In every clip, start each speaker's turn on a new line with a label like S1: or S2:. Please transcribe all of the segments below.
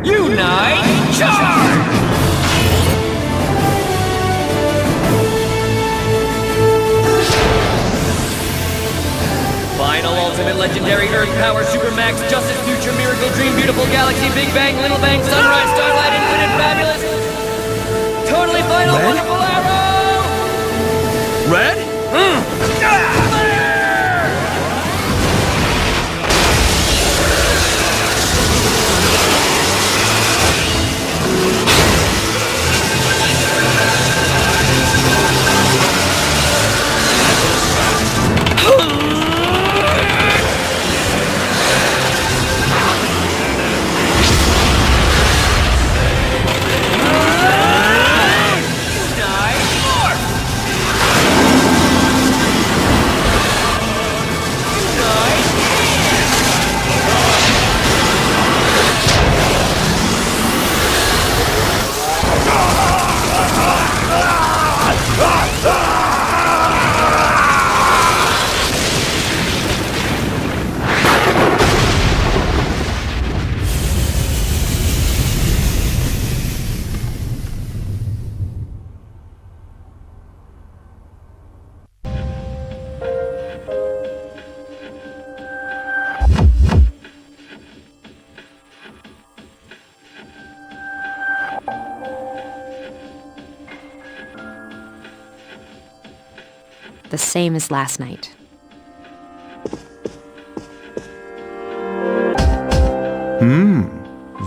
S1: Unite, charge! Final ultimate legendary Earth power supermax justice future miracle dream beautiful galaxy big bang little bang sunrise starlight infinite fabulous totally final
S2: Red?
S1: wonderful arrow!
S2: Red?
S3: The same as last night.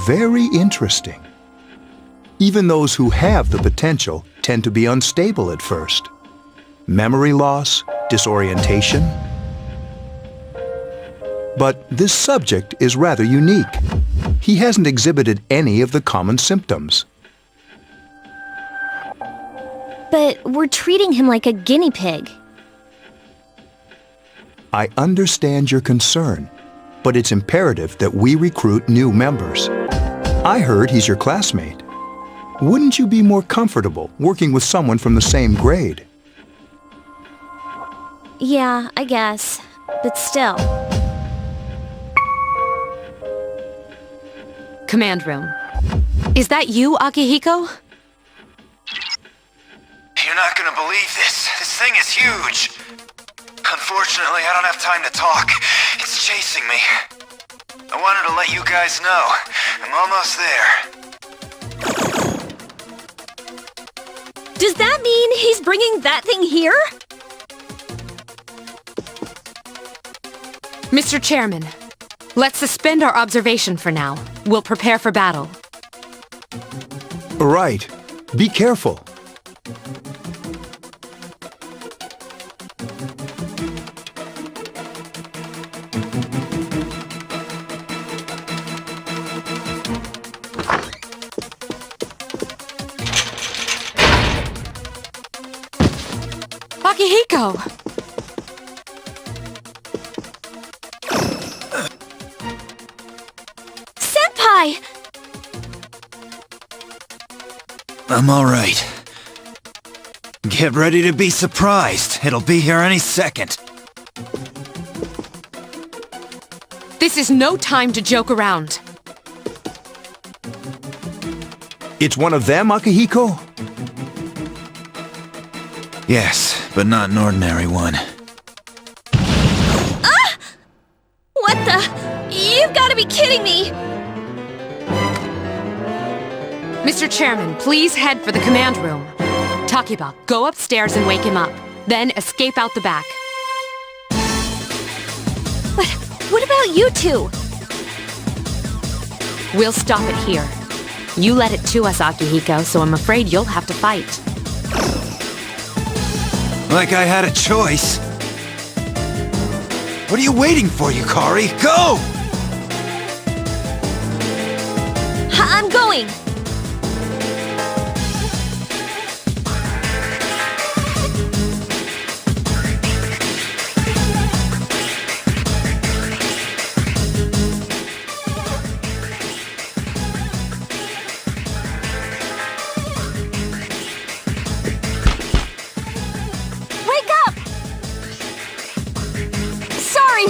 S4: Very interesting. Even those who have the potential tend to be unstable at first. Memory loss, disorientation. But this subject is rather unique. He hasn't exhibited any of the common symptoms.
S5: But we're treating him like a guinea pig.
S4: I understand your concern, but it's imperative that we recruit new members. I heard he's your classmate. Wouldn't you be more comfortable working with someone from the same grade?
S5: Yeah, I guess. But still.
S3: Command room. Is that you, Akihiko?
S6: You're not gonna believe this. This thing is huge. Unfortunately, I don't have time to talk. It's chasing me. I wanted to let you guys know. I'm almost there.
S5: Does that mean he's bringing that thing here?
S3: Mr. Chairman, let's suspend our observation for now. We'll prepare for battle.
S4: Right. Be careful.
S3: Akihiko!
S5: Senpai!
S6: I'm all right. Get ready to be surprised. It'll be here any second.
S3: This is no time to joke around.
S4: It's one of them, Akihiko?
S6: Yes, but not an ordinary one.
S5: Ah! What the? You've got to be kidding me!
S3: Mr. Chairman, please head for the command room. Takiba, go upstairs and wake him up. Then escape out the back.
S5: But what about you two?
S3: We'll stop it here. You led it to us, Akihiko, so I'm afraid you'll have to fight.
S6: Like I had a choice. What are you waiting for, Yukari? Go!
S5: I'm going!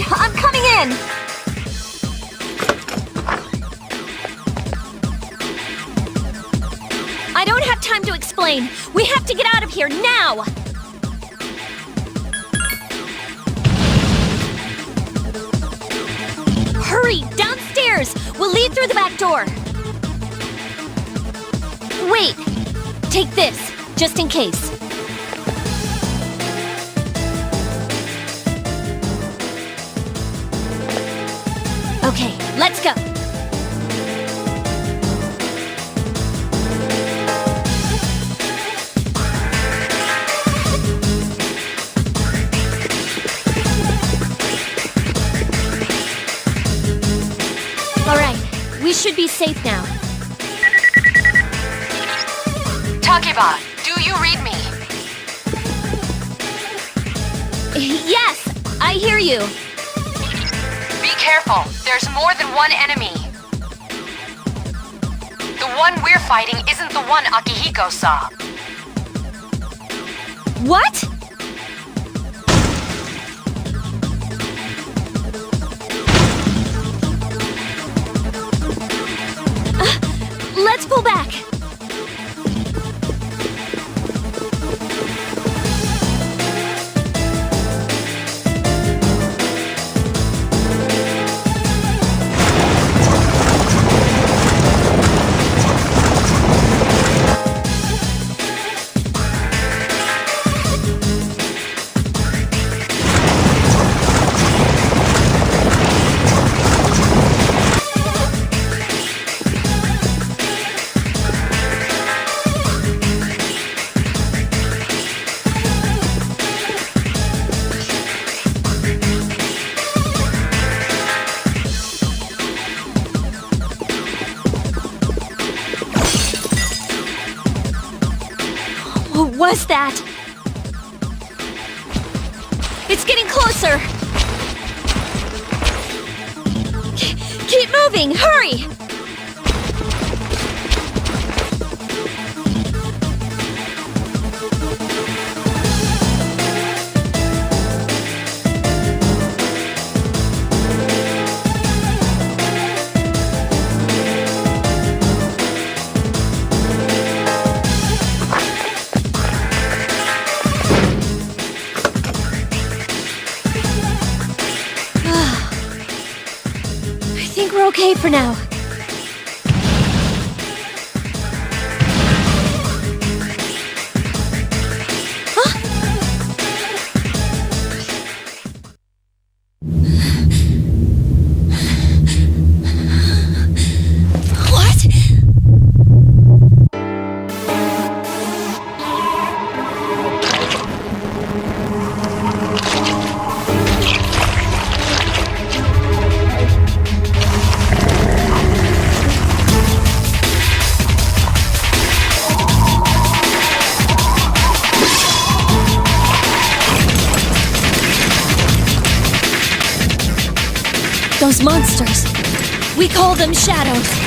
S5: I'm coming in! don't have time to explain. We have to get out of here now! Hurry, downstairs! We'll leave through the back door. Wait! Take this, just in case. Okay, let's go. All right, we should be safe now.
S3: Takiba, do you read me?
S5: Yes, I hear you.
S3: Be careful, there's more than one enemy. The one we're fighting isn't the one Akihiko saw.
S5: What? Let's pull back. What was that? It's getting closer! Keep moving! Hurry! I think we're okay for now. What? Those monsters. We call them shadows.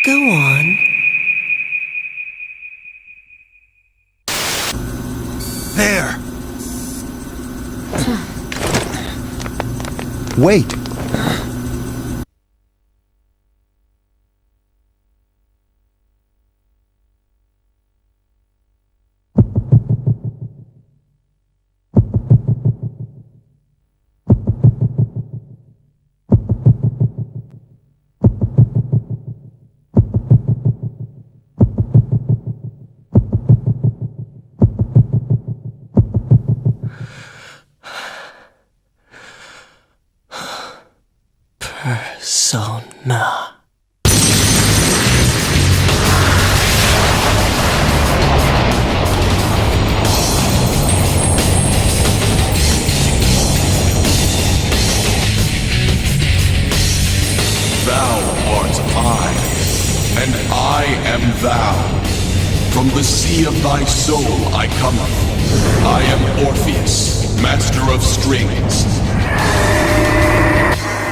S7: Go on.
S6: There!
S4: Wait!
S8: and I am thou. From the sea of thy soul I cometh. I am Orpheus, master of strings.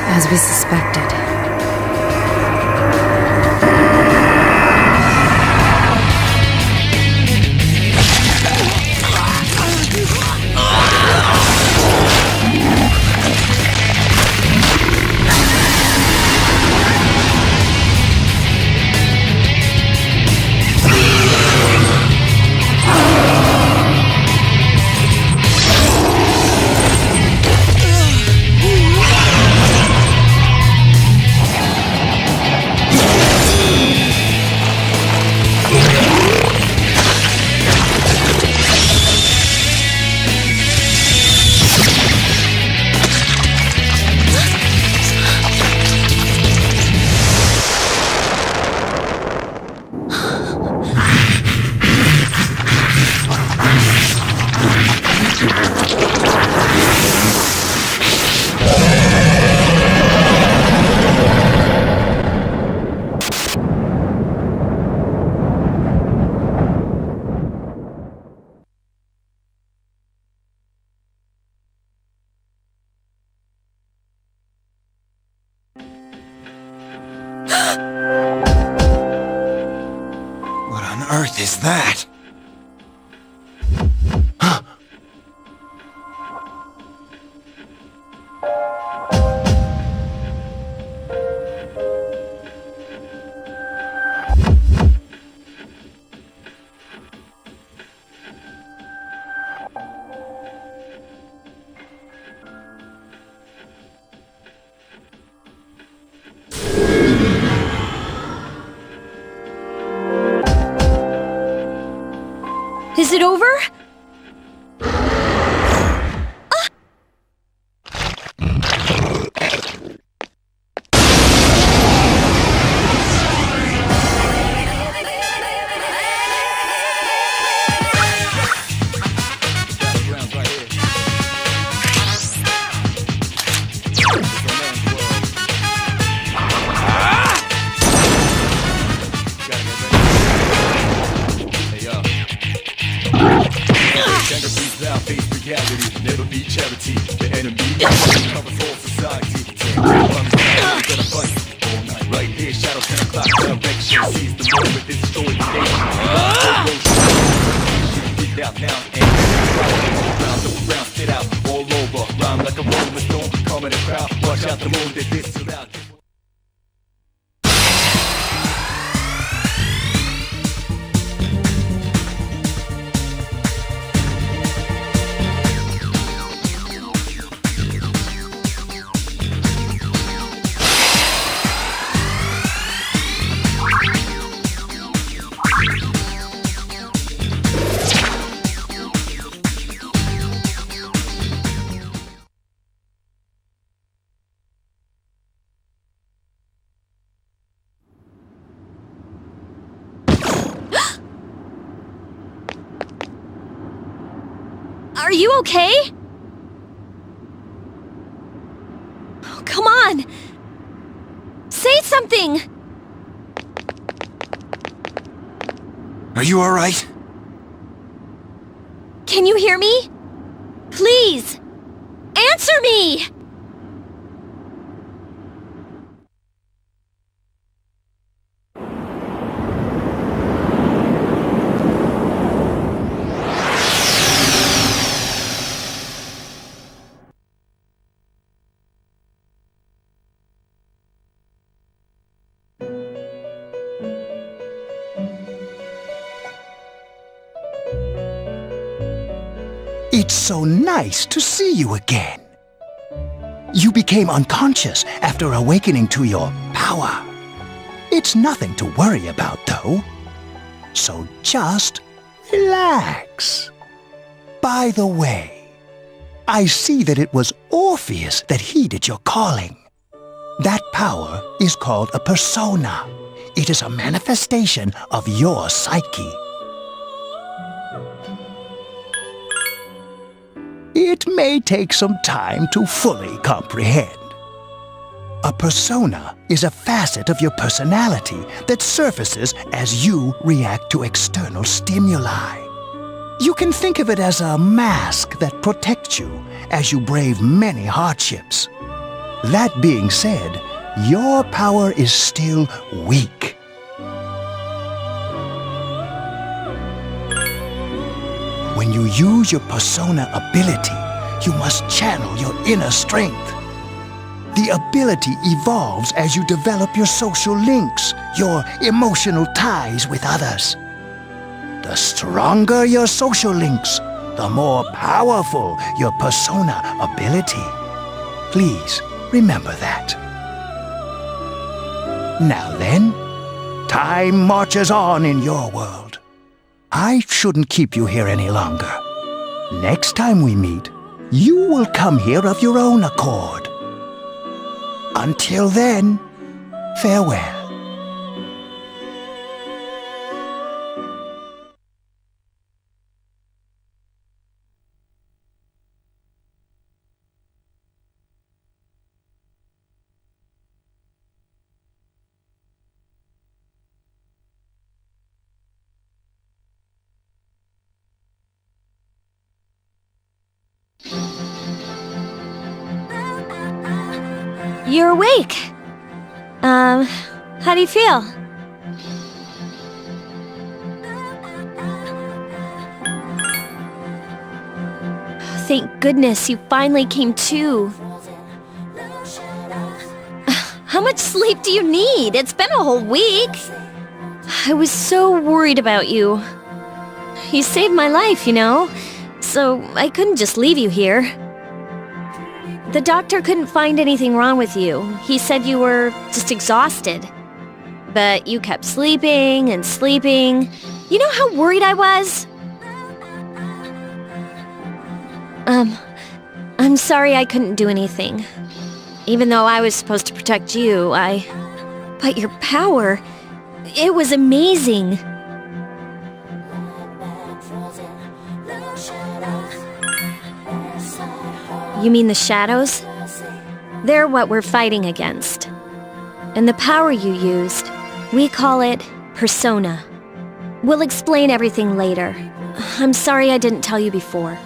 S3: As we suspected.
S6: What on earth is that?
S5: Is it over?
S8: Never be charity. The enemy covers all society. Gonna fight all night. Right here, shadow 10 o'clock direction. Seize the moment, destroy the nation. Get out now and round the round, sit out all over. Rhyme like a rolling stone, coming in crowd. Watch out the moon that this too loud.
S5: Are you okay? Oh, come on! Say something!
S6: Are you alright?
S5: Can you hear me? Please! Answer me!
S4: It's so nice to see you again. You became unconscious after awakening to your power. It's nothing to worry about, though. So just relax. By the way, I see that it was Orpheus that heeded your calling. That power is called a persona. It is a manifestation of your psyche. It may take some time to fully comprehend. A persona is a facet of your personality that surfaces as you react to external stimuli. You can think of it as a mask that protects you as you brave many hardships. That being said, your power is still weak. When you use your persona ability, you must channel your inner strength. The ability evolves as you develop your social links, your emotional ties with others. The stronger your social links, the more powerful your persona ability. Please remember that. Now then, time marches on in your world. I shouldn't keep you here any longer. Next time we meet, you will come here of your own accord. Until then, farewell.
S5: You're awake. How do you feel? Thank goodness you finally came to. How much sleep do you need? It's been a whole week. I was so worried about you. You saved my life, you know, so I couldn't just leave you here. The doctor couldn't find anything wrong with you. He said you were just exhausted. But you kept sleeping and sleeping. You know how worried I was? I'm sorry I couldn't do anything. Even though I was supposed to protect you, But your power, it was amazing. You mean the shadows? They're what we're fighting against. And the power you used, we call it persona. We'll explain everything later. I'm sorry I didn't tell you before.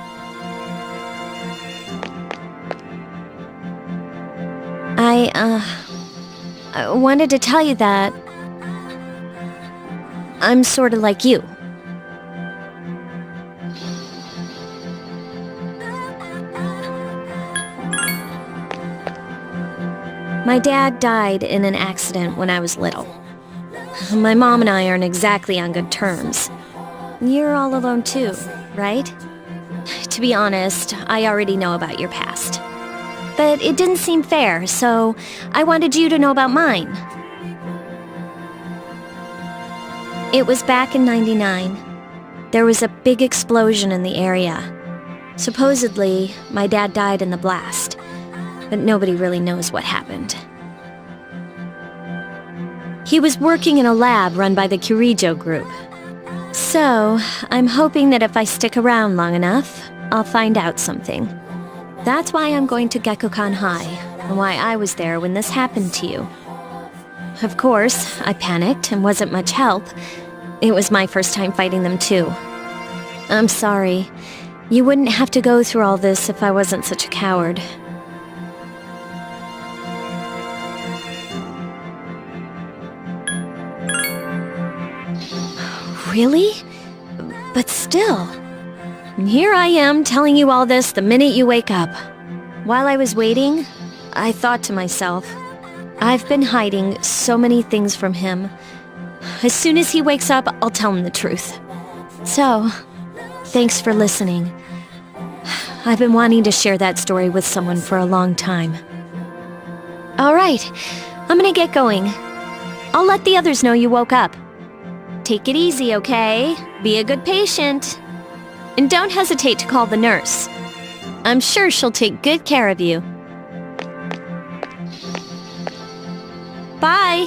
S5: I wanted to tell you that I'm sort of like you. My dad died in an accident when I was little. My mom and I aren't exactly on good terms. You're all alone too, right? To be honest, I already know about your past. But it didn't seem fair, so I wanted you to know about mine. It was back in '99. There was a big explosion in the area. Supposedly, my dad died in the blast, but nobody really knows what happened. He was working in a lab run by the Kirijo group. So, I'm hoping that if I stick around long enough, I'll find out something. That's why I'm going to Gekukan High, and why I was there when this happened to you. Of course, I panicked and wasn't much help. It was my first time fighting them too. I'm sorry. You wouldn't have to go through all this if I wasn't such a coward. Really? But still. Here I am telling you all this the minute you wake up. While I was waiting, I thought to myself, I've been hiding so many things from him. As soon as he wakes up, I'll tell him the truth. So, thanks for listening. I've been wanting to share that story with someone for a long time. All right, I'm gonna get going. I'll let the others know you woke up. Take it easy, okay? Be a good patient. And don't hesitate to call the nurse. I'm sure she'll take good care of you. Bye!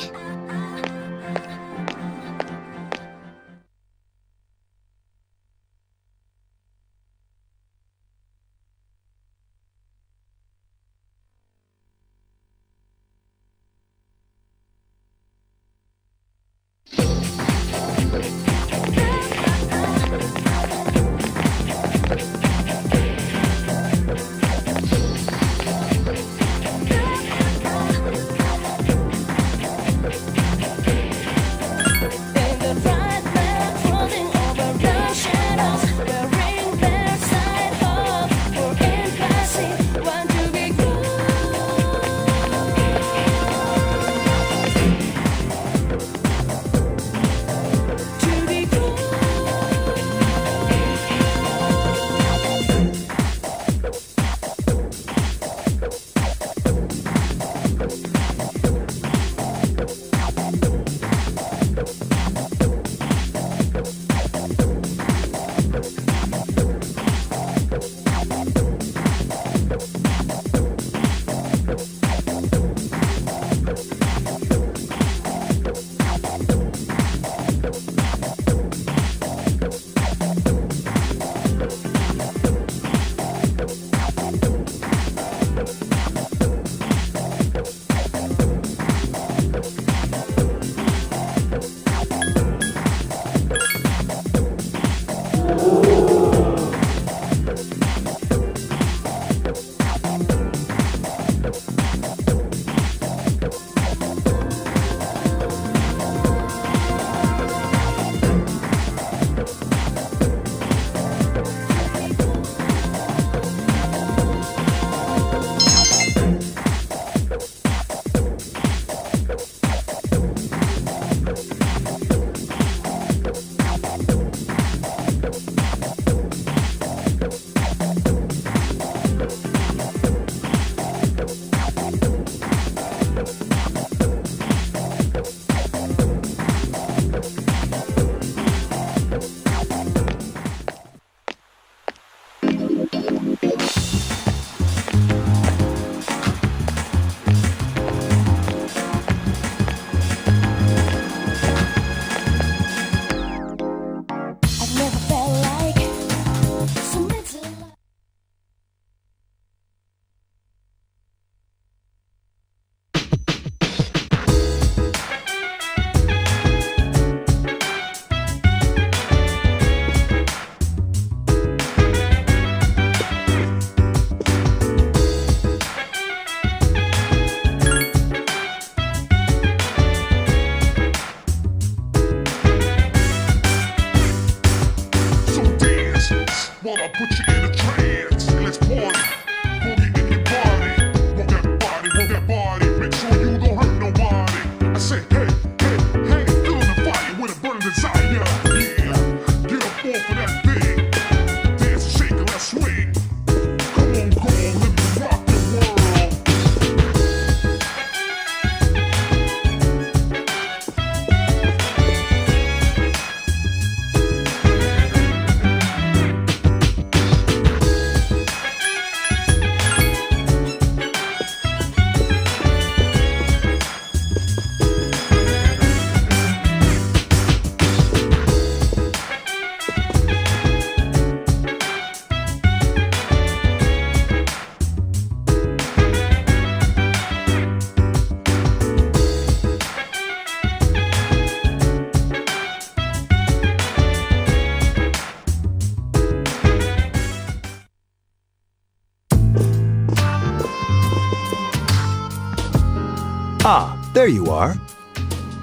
S4: Ah, there you are.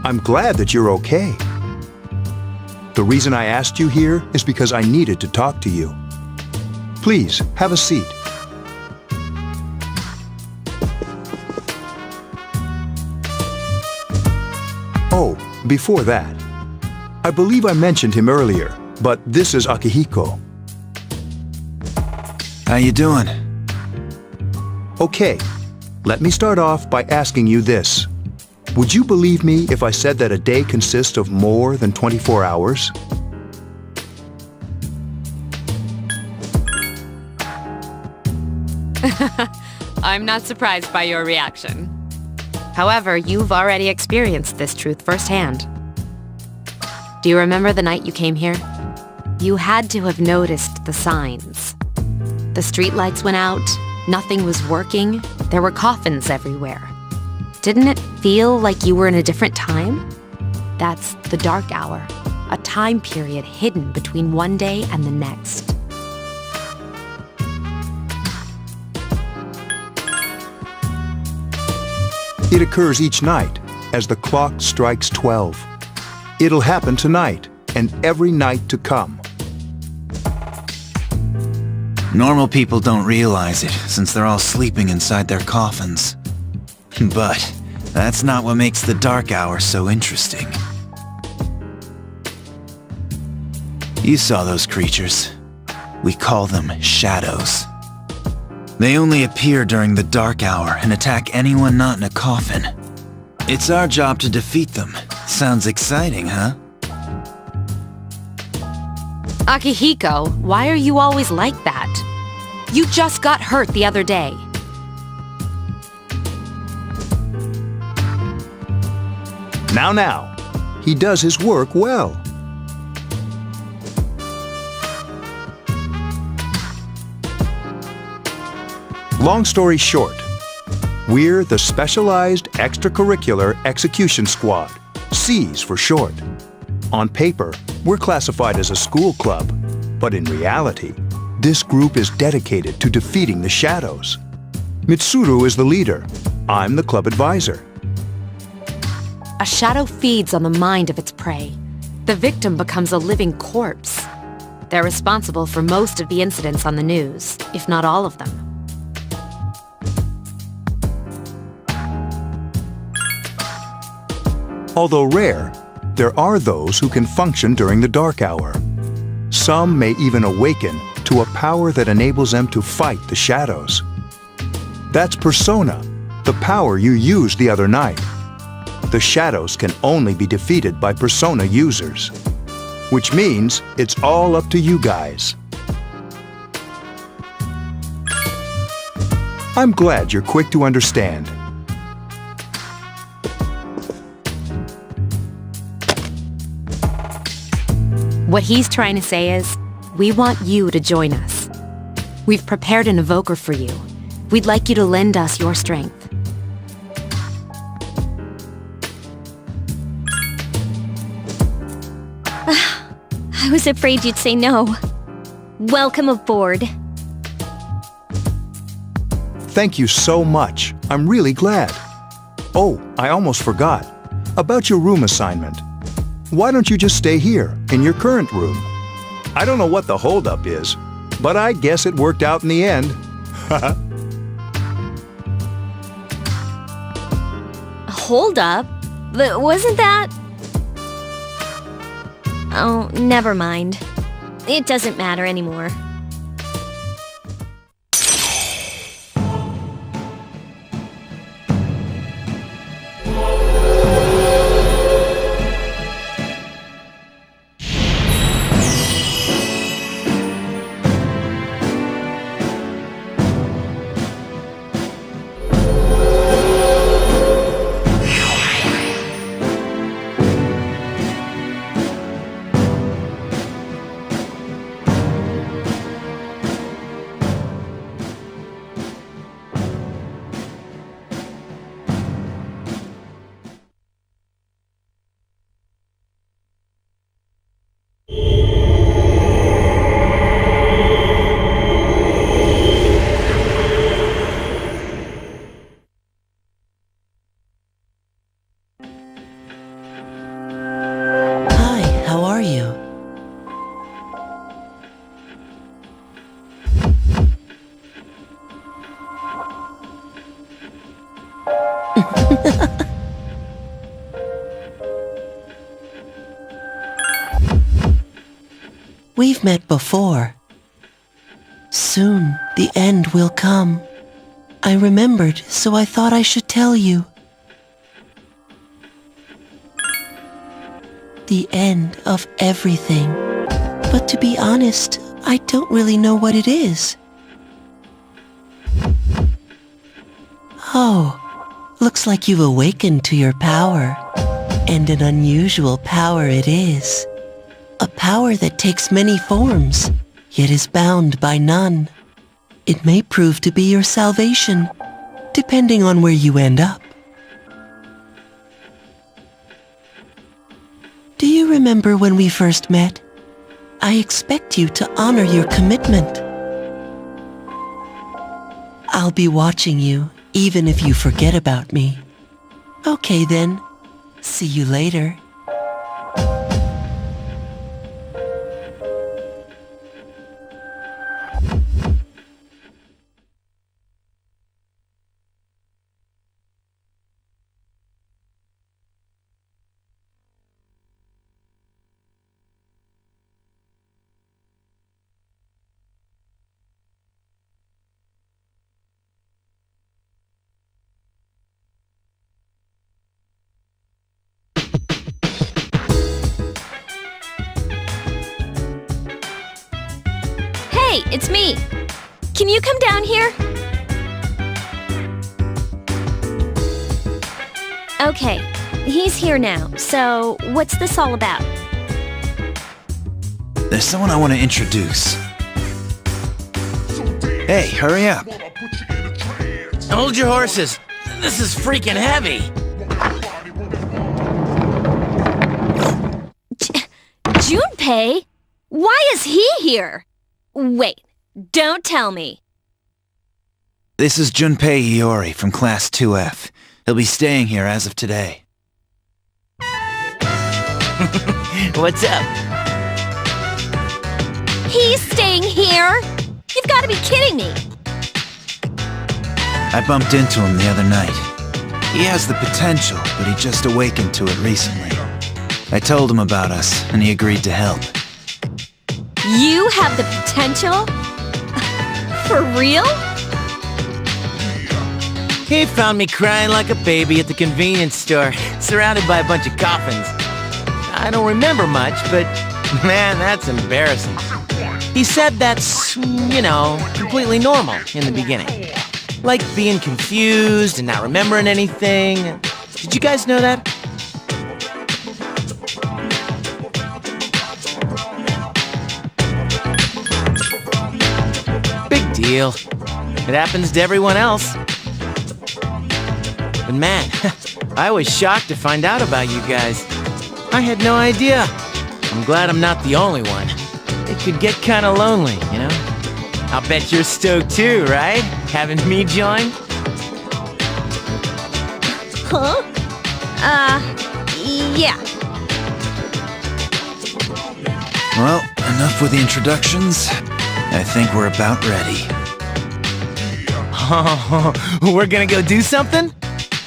S4: I'm glad that you're okay. The reason I asked you here is because I needed to talk to you. Please, have a seat. Oh, before that, I believe I mentioned him earlier, but this is Akihiko.
S6: How you doing?
S4: Okay, let me start off by asking you this. Would you believe me if I said that a day consists of more than 24 hours?
S3: I'm not surprised by your reaction. However, you've already experienced this truth firsthand. Do you remember the night you came here? You had to have noticed the signs. The streetlights went out, nothing was working, there were coffins everywhere. Didn't it feel like you were in a different time? That's the dark hour, a time period hidden between one day and the next.
S4: It occurs each night as the clock strikes 12. It'll happen tonight and every night to come.
S6: Normal people don't realize it, since they're all sleeping inside their coffins. But that's not what makes the dark hour so interesting. You saw those creatures. We call them shadows. They only appear during the dark hour and attack anyone not in a coffin. It's our job to defeat them. Sounds exciting, huh?
S3: Akihiko, why are you always like that? You just got hurt the other day.
S4: Now, he does his work well. Long story short, we're the Specialized Extracurricular Execution Squad, SEAS for short. On paper, we're classified as a school club, but in reality, this group is dedicated to defeating the shadows. Mitsuru is the leader. I'm the club advisor.
S3: A shadow feeds on the mind of its prey. The victim becomes a living corpse. They're responsible for most of the incidents on the news, if not all of them.
S4: Although rare, there are those who can function during the dark hour. Some may even awaken to a power that enables them to fight the shadows. That's Persona, the power you used the other night. The shadows can only be defeated by Persona users, which means it's all up to you guys. I'm glad you're quick to understand.
S3: What he's trying to say is, we want you to join us. We've prepared an evoker for you. We'd like you to lend us your strength.
S5: I was afraid you'd say no. Welcome aboard.
S4: Thank you so much. I'm really glad. Oh, I almost forgot. About your room assignment. Why don't you just stay here, in your current room? I don't know what the holdup is, but I guess it worked out in the end.
S5: Hold up. Wasn't that... Oh, never mind. It doesn't matter anymore.
S7: We've met before. Soon, the end will come. I remembered, so I thought I should tell you. The end of everything. But to be honest, I don't really know what it is. Oh, looks like you've awakened to your power. And an unusual power it is. A power that takes many forms, yet is bound by none. It may prove to be your salvation, depending on where you end up. Do you you remember when we first met? I expect you to honor your commitment. I'll be watching you, even if you forget about me. Okay then. See you later.
S5: Hey, it's me. Can you come down here? Okay, he's here now. So, what's this all about?
S6: There's someone I want to introduce. Hey, hurry up.
S2: Hold your horses. This is freaking heavy.
S5: Junpei? Why is he here? Wait, don't tell me.
S6: This is Junpei Iori from Class 2F. He'll be staying here as of today.
S2: What's up?
S5: He's staying here? You've got to be kidding me.
S6: I bumped into him the other night. He has the potential, but he just awakened to it recently. I told him about us, and he agreed to help.
S5: You have the potential? For real?
S2: He found me crying like a baby at the convenience store, surrounded by a bunch of coffins. I don't remember much, but man, that's embarrassing. He said that's, completely normal in the beginning. Like being confused and not remembering anything. Did you guys know that? Big deal. It happens to everyone else. But man, I was shocked to find out about you guys. I had no idea. I'm glad I'm not the only one. It could get kind of lonely, I'll bet you're stoked too, right? Having me join?
S5: Huh? Yeah.
S6: Well, enough with the introductions. I think we're about ready.
S2: Oh, we're gonna go do something?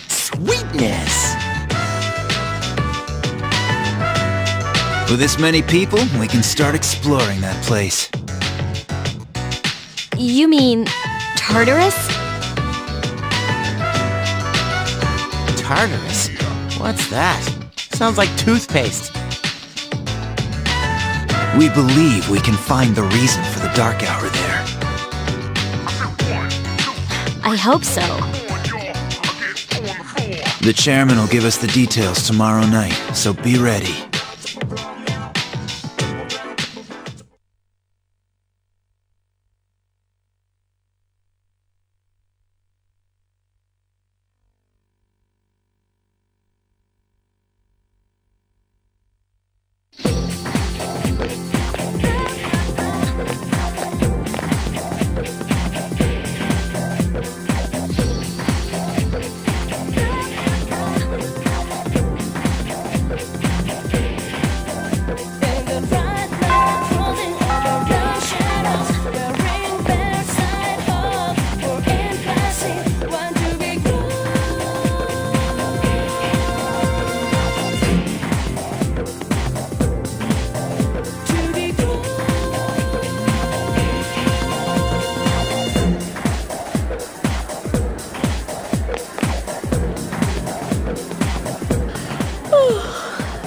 S2: Sweetness!
S6: With this many people, we can start exploring that place.
S5: You mean Tartarus?
S2: Tartarus? What's that? Sounds like toothpaste.
S6: We believe we can find the reason for the dark hour there.
S5: I hope so.
S6: The chairman will give us the details tomorrow night, so be ready.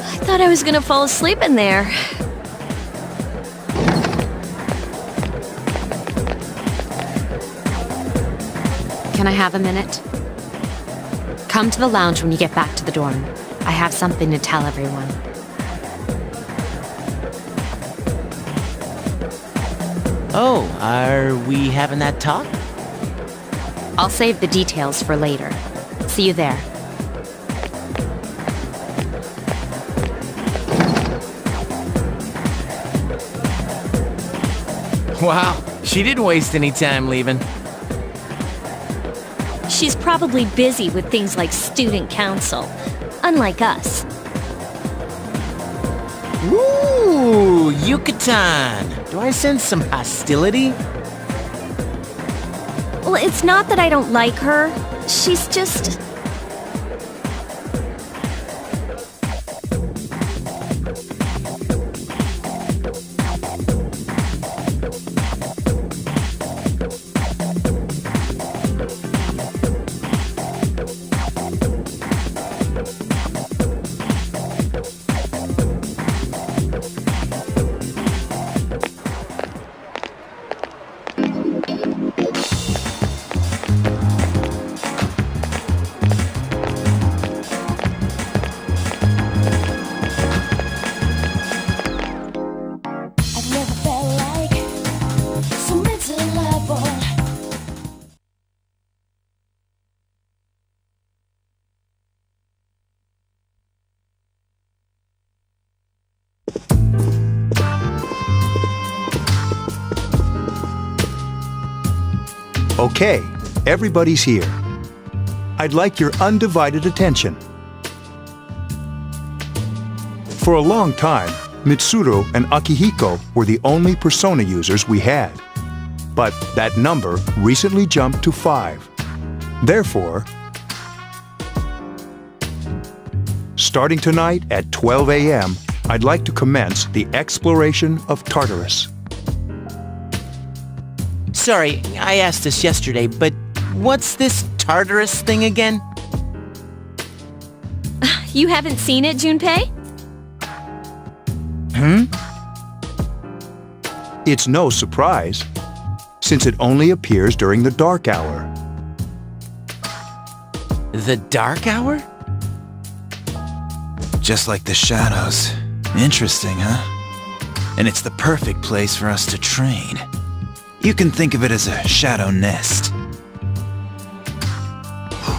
S5: I thought I was gonna fall asleep in there.
S3: Can I have a minute? Come to the lounge when you get back to the dorm. I have something to tell everyone.
S2: Oh, are we having that talk?
S3: I'll save the details for later. See you there.
S2: Wow, she didn't waste any time leaving.
S5: She's probably busy with things like student council, unlike us.
S2: Ooh, Yucatan. Do I sense some hostility?
S5: Well, it's not that I don't like her. She's just...
S9: I've never felt like so mentally level.
S4: Okay, everybody's here. I'd like your undivided attention. For a long time, Mitsuru and Akihiko were the only persona users we had. But that number recently jumped to 5. Therefore, starting tonight at 12 a.m., I'd like to commence the exploration of Tartarus.
S2: Sorry, I asked this yesterday, but what's this Tartarus thing again?
S5: You haven't seen it, Junpei?
S4: It's no surprise, since it only appears during the dark hour.
S2: The dark hour?
S6: Just like the shadows. Interesting, huh? And it's the perfect place for us to train. You can think of it as a shadow nest.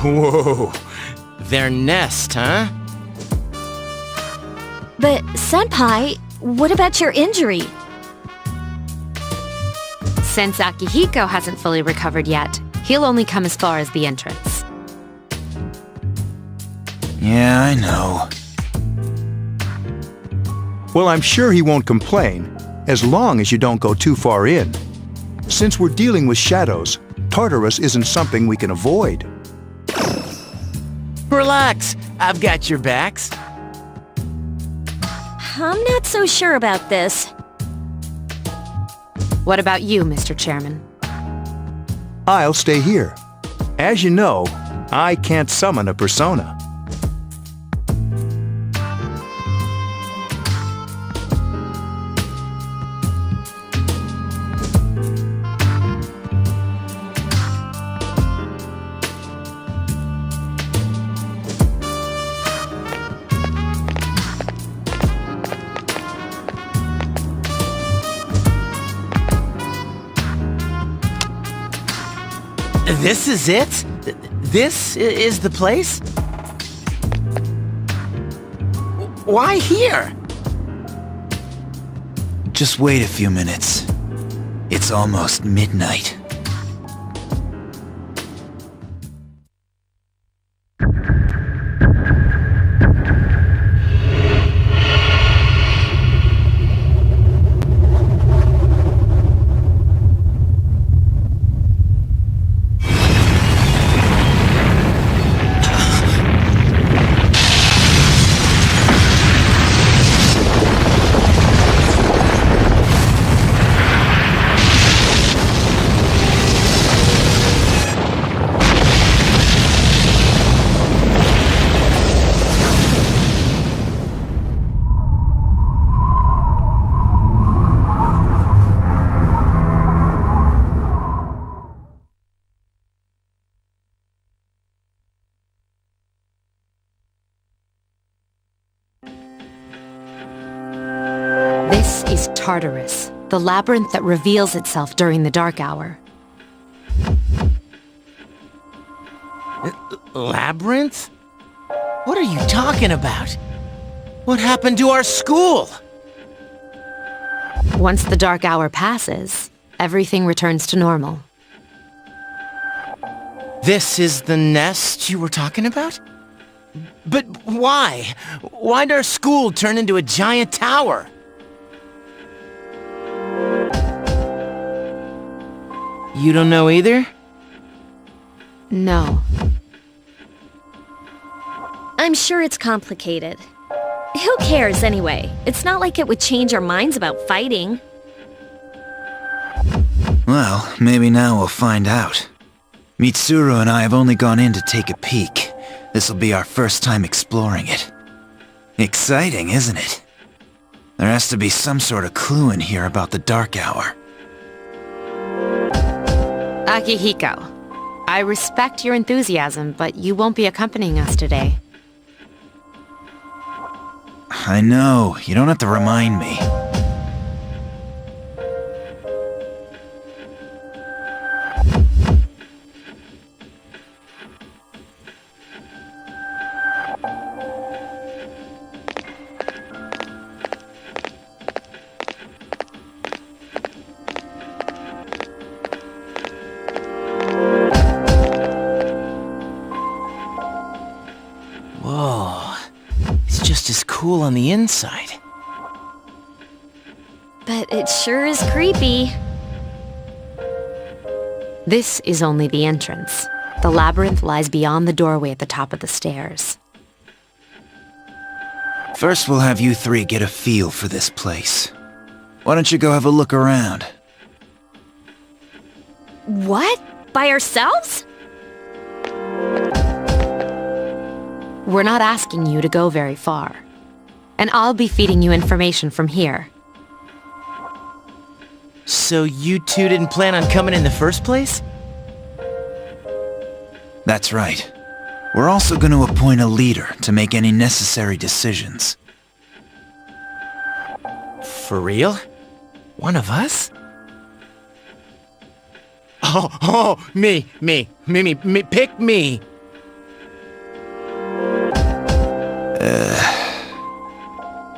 S2: Whoa, their nest, huh?
S5: But, Senpai, what about your injury?
S3: Since Akihiko hasn't fully recovered yet, he'll only come as far as the entrance.
S6: Yeah, I know.
S4: Well, I'm sure he won't complain, as long as you don't go too far in. Since we're dealing with shadows, Tartarus isn't something we can avoid.
S2: Relax, I've got your backs.
S5: I'm not so sure about this.
S3: What about you, Mr. Chairman?
S4: I'll stay here. As you know, I can't summon a persona.
S2: This is it? This is the place? Why here?
S6: Just wait a few minutes. It's almost midnight.
S3: This is Tartarus, the labyrinth that reveals itself during the dark hour.
S2: Labyrinth? What are you talking about? What happened to our school?
S3: Once the dark hour passes, everything returns to normal.
S2: This is the nest you were talking about? But why? Why'd our school turn into a giant tower? You don't know either?
S3: No.
S5: I'm sure it's complicated. Who cares anyway? It's not like it would change our minds about fighting.
S6: Well, maybe now we'll find out. Mitsuru and I have only gone in to take a peek. This'll be our first time exploring it. Exciting, isn't it? There has to be some sort of clue in here about the dark hour.
S3: Akihiko, I respect your enthusiasm, but you won't be accompanying us today.
S6: I know, you don't have to remind me.
S2: Whoa. It's just as cool on the inside.
S5: But it sure is creepy.
S3: This is only the entrance. The labyrinth lies beyond the doorway at the top of the stairs.
S6: First we'll have you three get a feel for this place. Why don't you go have a look around?
S5: What? By ourselves?
S3: We're not asking you to go very far. And I'll be feeding you information from here.
S2: So you two didn't plan on coming in the first place?
S6: That's right. We're also going to appoint a leader to make any necessary decisions.
S2: For real? One of us? Oh, me, pick me.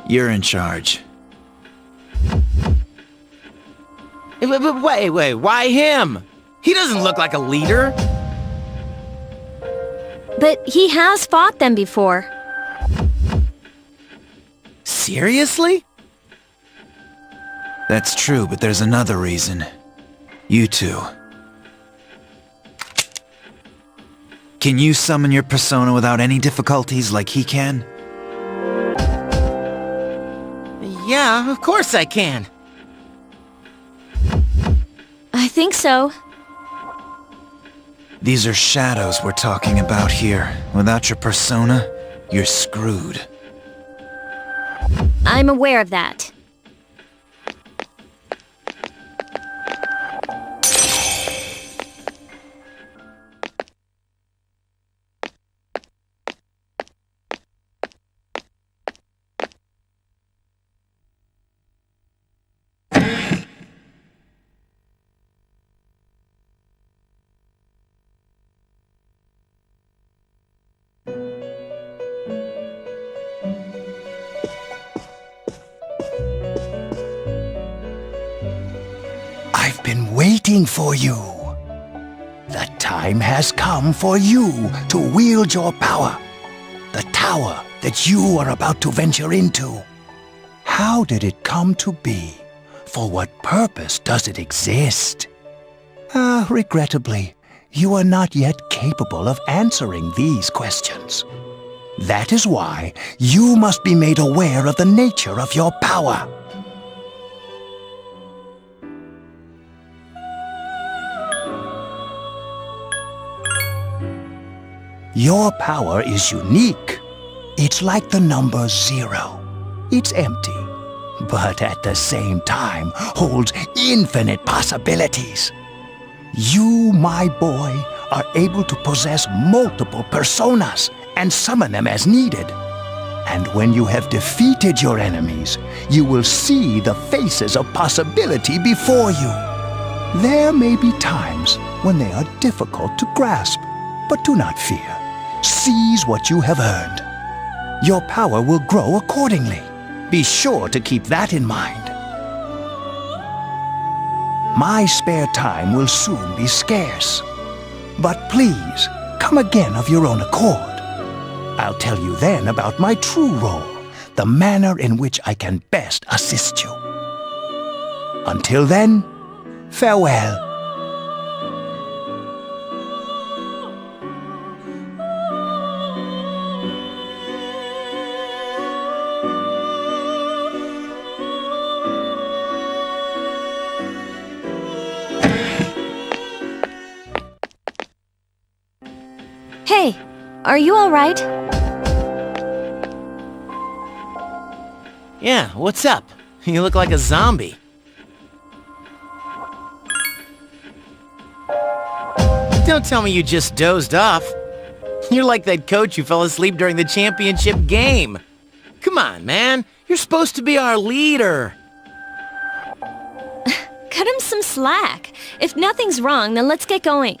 S6: You're in charge.
S2: Wait, why him? He doesn't look like a leader.
S5: But he has fought them before.
S2: Seriously?
S6: That's true, but there's another reason. You two. Can you summon your persona without any difficulties like he can?
S2: Yeah, of course I can.
S5: I think so.
S6: These are shadows we're talking about here. Without your persona, you're screwed.
S5: I'm aware of that.
S4: I've been waiting for you. The time has come for you to wield your power. The tower that you are about to venture into. How did it come to be? For what purpose does it exist? Regrettably, you are not yet capable of answering these questions. That is why you must be made aware of the nature of your power. Your power is unique. It's like the number 0. It's empty, but at the same time holds infinite possibilities. You, my boy, are able to possess multiple personas and summon them as needed. And when you have defeated your enemies, you will see the faces of possibility before you. There may be times when they are difficult to grasp, but do not fear. Seize what you have earned. Your power will grow accordingly. Be sure to keep that in mind. My spare time will soon be scarce. But please, come again of your own accord. I'll tell you then about my true role, the manner in which I can best assist you. Until then, farewell.
S5: Hey, are you all right?
S2: Yeah, what's up? You look like a zombie. Don't tell me you just dozed off. You're like that coach who fell asleep during the championship game. Come on, man. You're supposed to be our leader.
S5: Cut him some slack. If nothing's wrong, then let's get going.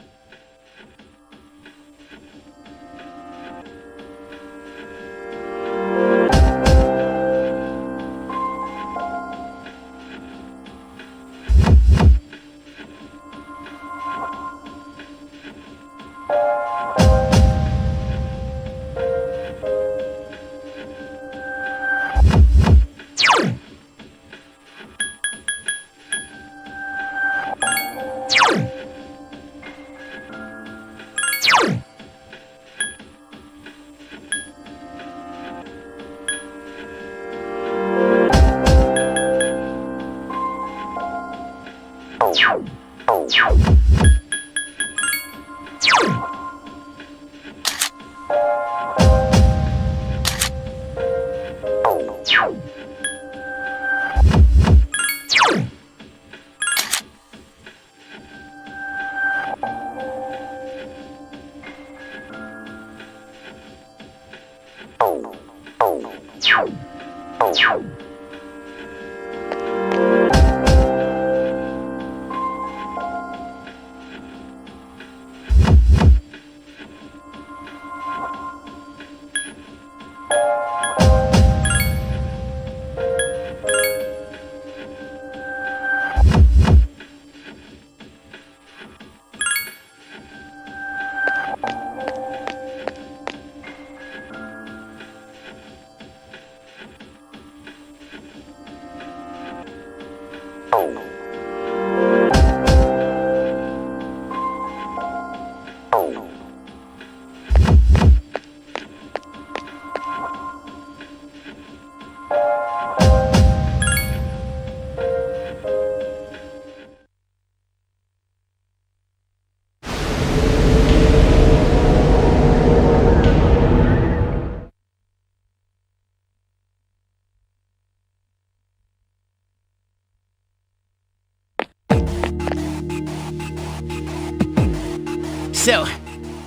S2: So,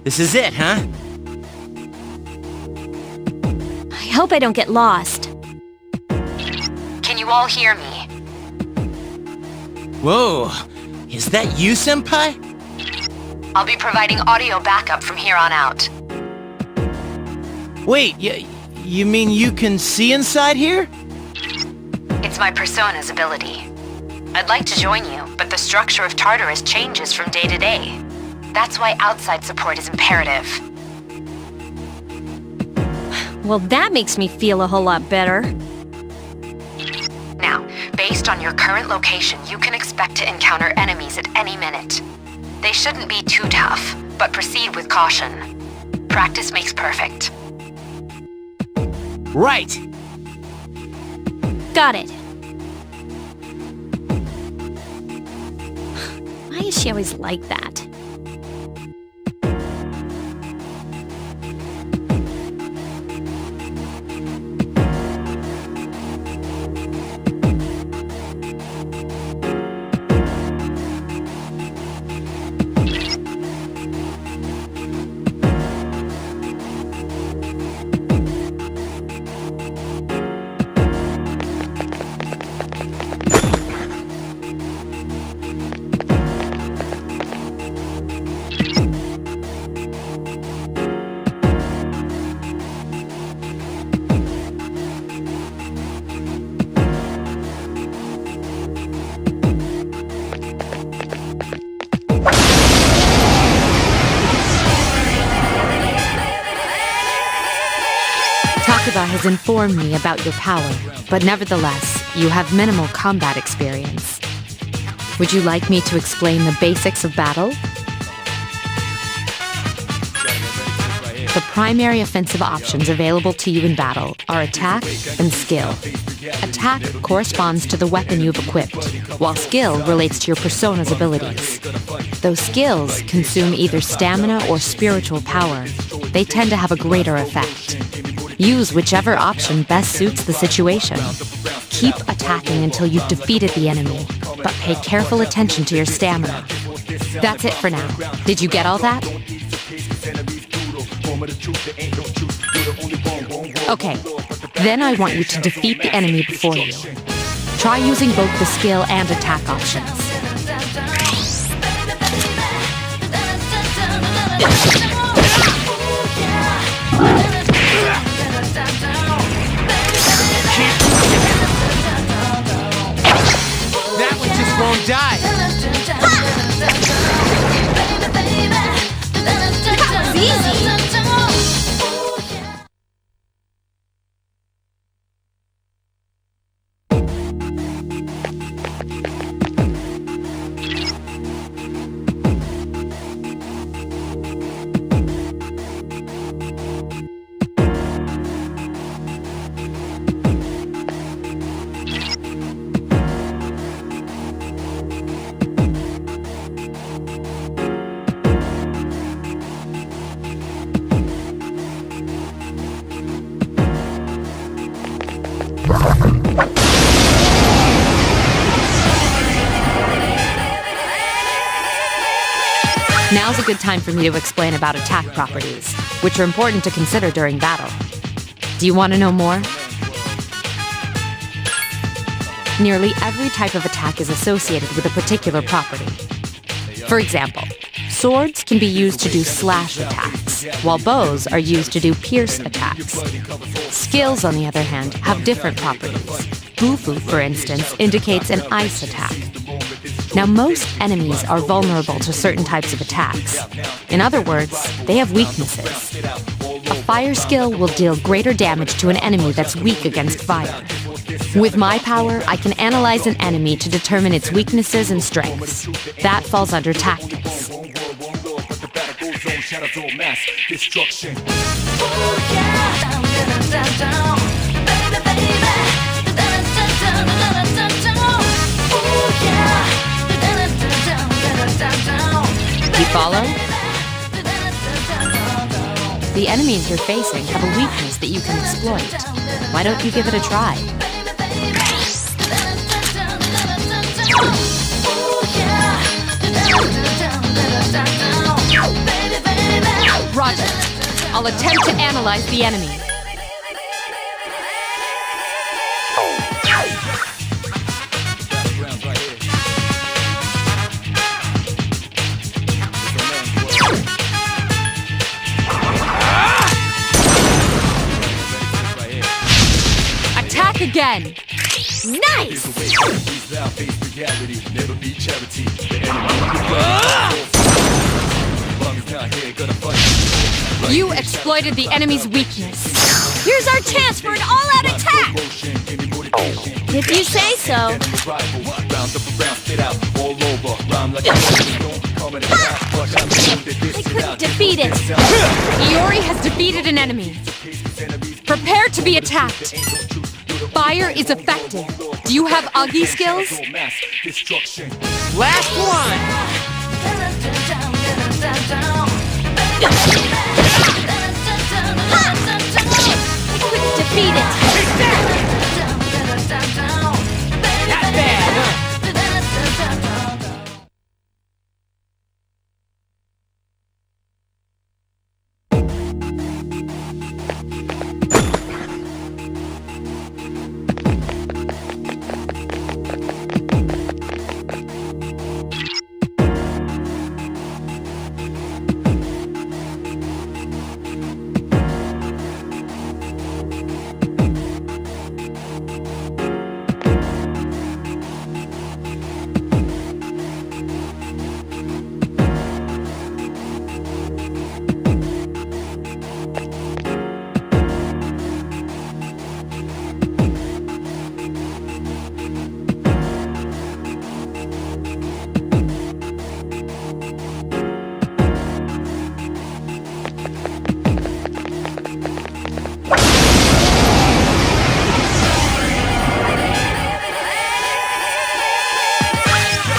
S2: this is it, huh?
S5: I hope I don't get lost.
S3: Can you all hear me?
S2: Whoa, is that you, Senpai?
S3: I'll be providing audio backup from here on out.
S2: Wait, you mean you can see inside here?
S3: It's my persona's ability. I'd like to join you, but the structure of Tartarus changes from day to day. That's why outside support is imperative.
S5: Well, that makes me feel a whole lot better.
S3: Now, based on your current location, you can expect to encounter enemies at any minute. They shouldn't be too tough, but proceed with caution. Practice makes perfect.
S2: Right!
S5: Got it. Why is she always like that?
S3: has informed me about your power, but nevertheless, you have minimal combat experience. Would you like me to explain the basics of battle? The primary offensive options available to you in battle are attack and skill. Attack corresponds to the weapon you've equipped, while skill relates to your persona's abilities. Though skills consume either stamina or spiritual power, they tend to have a greater effect. Use whichever option best suits the situation. Keep attacking until you've defeated the enemy, but pay careful attention to your stamina. That's it for now. Did you get all that? Okay, then I want you to defeat the enemy before you. Try using both the skill and attack options.
S2: That one just won't die.
S5: That was easy!
S3: Now's a good time for me to explain about attack properties, which are important to consider during battle. Do you want to know more? Nearly every type of attack is associated with a particular property. For example, swords can be used to do slash attacks, while bows are used to do pierce attacks. Skills, on the other hand, have different properties. Bufu, for instance, indicates an ice attack. Now, most enemies are vulnerable to certain types of attacks. In other words, they have weaknesses. A fire skill will deal greater damage to an enemy that's weak against fire. With my power, I can analyze an enemy to determine its weaknesses and strengths. That falls under tactics. You follow? The enemies you're facing have a weakness that you can exploit. Why don't you give it a try? Roger. I'll attempt to analyze the enemy. Attack again! Nice! You exploited the enemy's weakness.
S5: Here's our chance for an all-out attack! If you say so. I couldn't defeat it.
S3: Iori has defeated an enemy. Prepare to be attacked. Fire is effective. Do you have Agi skills?
S2: Last one!
S5: I couldn't defeat it.
S2: Not bad, huh?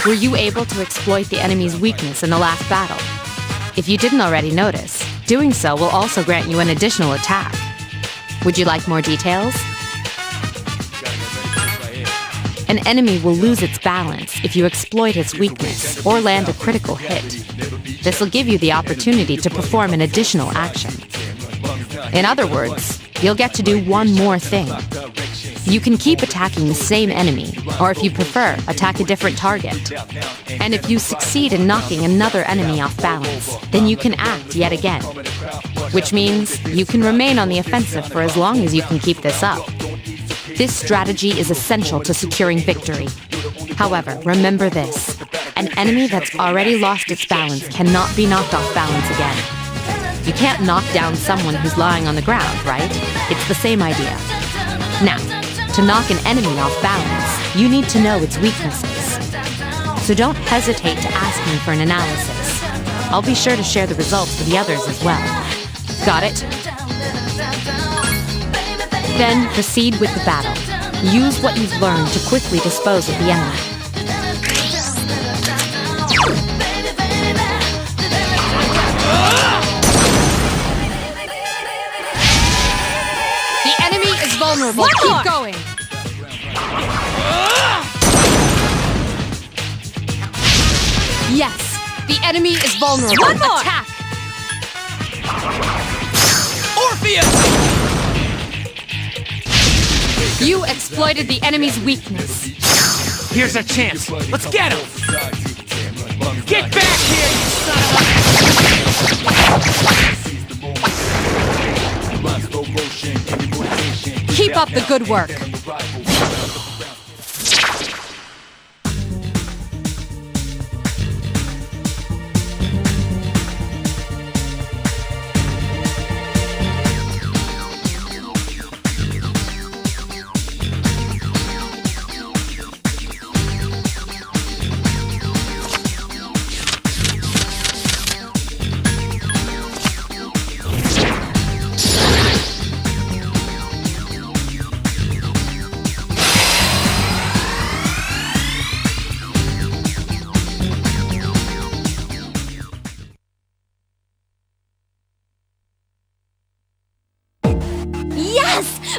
S3: Were you able to exploit the enemy's weakness in the last battle? If you didn't already notice, doing so will also grant you an additional attack. Would you like more details? An enemy will lose its balance if you exploit its weakness or land a critical hit. This will give you the opportunity to perform an additional action. In other words, you'll get to do one more thing. You can keep attacking the same enemy, or if you prefer, attack a different target. And if you succeed in knocking another enemy off balance, then you can act yet again. Which means you can remain on the offensive for as long as you can keep this up. This strategy is essential to securing victory. However, remember this. An enemy that's already lost its balance cannot be knocked off balance again. You can't knock down someone who's lying on the ground, right? It's the same idea. Now, to knock an enemy off balance, you need to know its weaknesses. So don't hesitate to ask me for an analysis. I'll be sure to share the results with the others as well. Got it? Then proceed with the battle. Use what you've learned to quickly dispose of the enemy. The enemy is vulnerable. Keep going. Yes, the enemy is vulnerable. One more. Attack.
S1: Orpheus!
S3: You exploited the enemy's weakness.
S2: Here's our chance. Let's get him! Get back here, you son of a...
S3: Keep up the good work.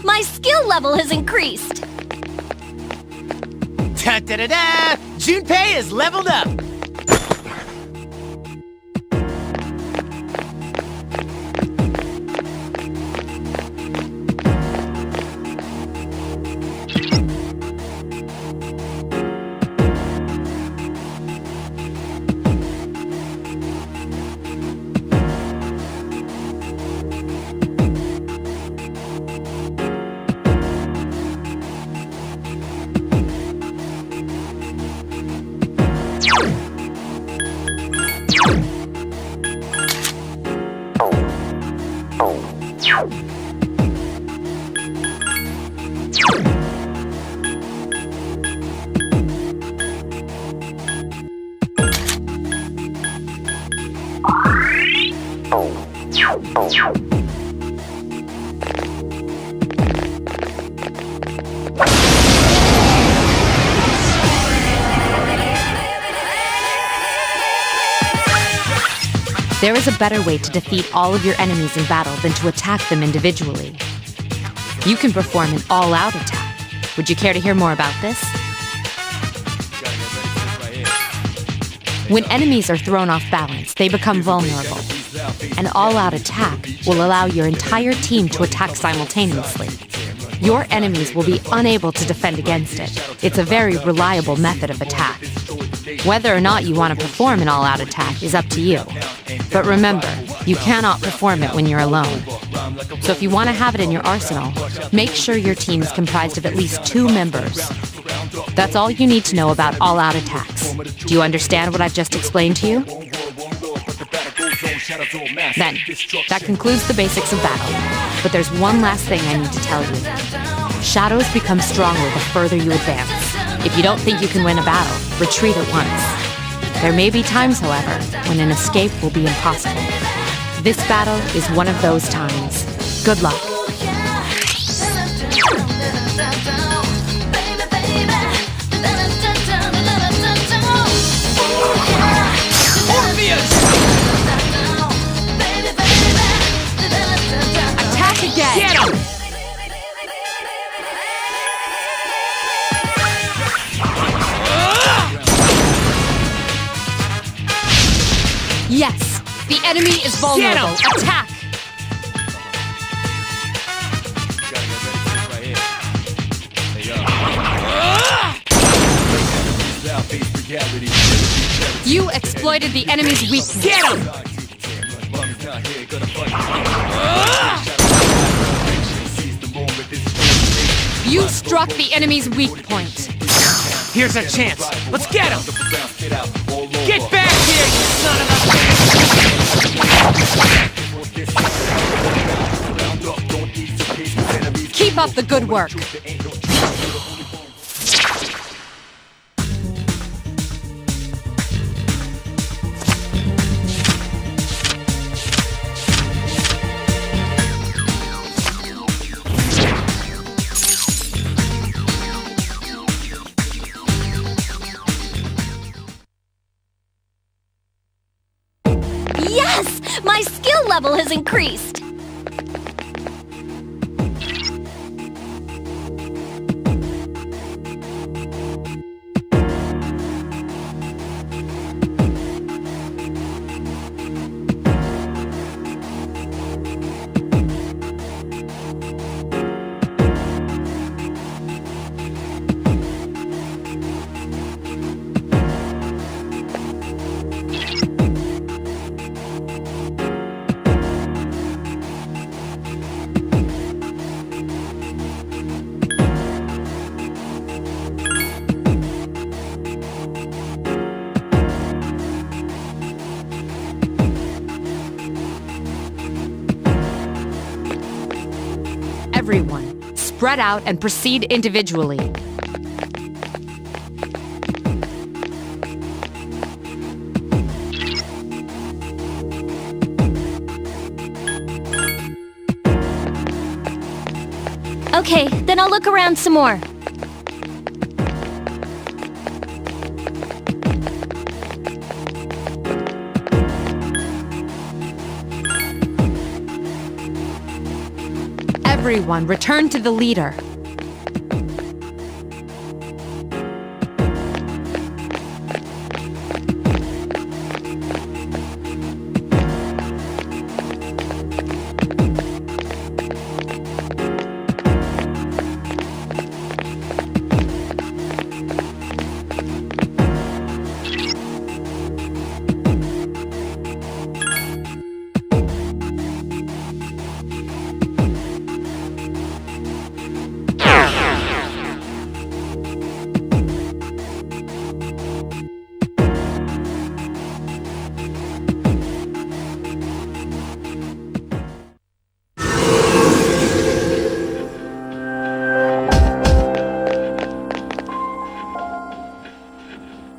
S5: My skill level has increased!
S2: Ta-da-da-da! Junpei is leveled up!
S3: There is a better way to defeat all of your enemies in battle than to attack them individually. You can perform an all-out attack. Would you care to hear more about this? When enemies are thrown off balance, they become vulnerable. An all-out attack will allow your entire team to attack simultaneously. Your enemies will be unable to defend against it. It's a very reliable method of attack. Whether or not you want to perform an all-out attack is up to you. But remember, you cannot perform it when you're alone. So if you want to have it in your arsenal, make sure your team is comprised of at least 2 members. That's all you need to know about all-out attacks. Do you understand what I've just explained to you? Then, that concludes the basics of battle. But there's one last thing I need to tell you. Shadows become stronger the further you advance. If you don't think you can win a battle, retreat at once. There may be times, however, when an escape will be impossible. This battle is one of those times. Good luck. Yes, the enemy is vulnerable. Attack! You exploited the enemy's weakness.
S2: Get him!
S3: You struck the enemy's weak point.
S2: Here's our chance. Let's get him! Get back here, you son of a...
S3: Keep up the good work.
S5: Yes! My skill level has increased!
S3: Everyone, spread out and proceed individually.
S5: Okay, then I'll look around some more.
S3: Everyone, return to the leader.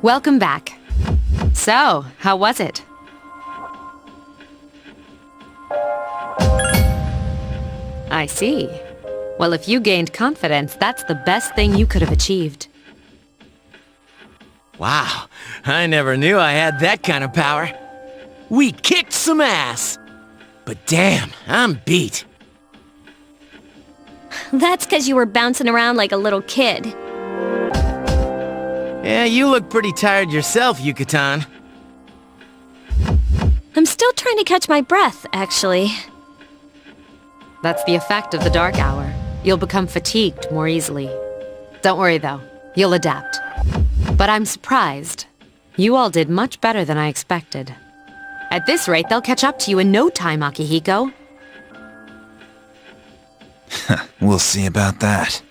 S3: Welcome back. So, how was it? I see. Well, if you gained confidence, that's the best thing you could have achieved.
S2: Wow, I never knew I had that kind of power. We kicked some ass. But damn, I'm beat.
S5: That's because you were bouncing around like a little kid.
S2: Yeah, you look pretty tired yourself, Yucatan.
S5: I'm still trying to catch my breath, actually.
S3: That's the effect of the dark hour. You'll become fatigued more easily. Don't worry, though. You'll adapt. But I'm surprised. You all did much better than I expected. At this rate, they'll catch up to you in no time, Akihiko.
S6: We'll see about that.